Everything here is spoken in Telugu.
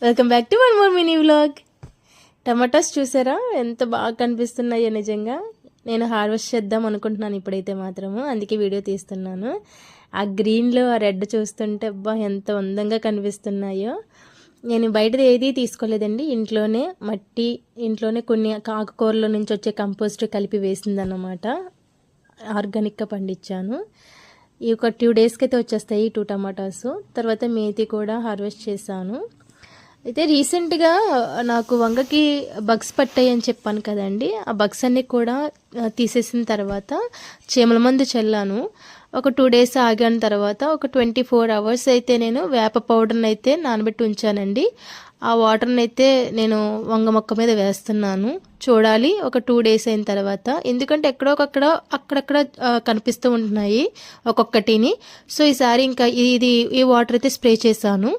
Welcome back to one more mini vlog. Tomatoes చూసారా ఎంత బాగా కనిపిస్తున్నాయో. నిజంగా నేను హార్వెస్ట్ చేద్దాం అనుకుంటున్నాను ఇప్పుడైతే మాత్రము, అందుకే వీడియో తీస్తున్నాను. ఆ గ్రీన్లో ఆ రెడ్ చూస్తుంటే అబ్బా ఎంత అందంగా కనిపిస్తున్నాయో. నేను బయటది ఏది తీసుకోలేదండి, ఇంట్లోనే మట్టి, ఇంట్లోనే కొన్ని ఆకుకూరల నుంచి వచ్చే కంపోస్ట్ కలిపి వేసిందన్నమాట. ఆర్గానిక్గా పండించాను. ఈ ఒక 2 డేస్కి అయితే వచ్చేస్తాయి 2 టమాటాస్. తర్వాత మేతి కూడా హార్వెస్ట్ చేశాను. అయితే రీసెంట్గా నాకు వంగకి బగ్స్ పట్టాయి అని చెప్పాను కదండి. ఆ బగ్స్ అన్నీ కూడా తీసేసిన తర్వాత చీమల మందు చల్లాను. ఒక 2 డేస్ ఆగిన తర్వాత ఒక 24 అవర్స్ అయితే నేను వేప పౌడర్ని అయితే నానబెట్టి ఉంచానండి. ఆ వాటర్ని అయితే నేను వంగ మొక్క మీద వేస్తున్నాను. చూడాలి ఒక 2 డేస్ అయిన తర్వాత, ఎందుకంటే అక్కడక్కడ కనిపిస్తూ ఉంటున్నాయి ఒక్కొక్కటిని. సో ఈసారి ఇంకా ఈ వాటర్ అయితే స్ప్రే చేశాను.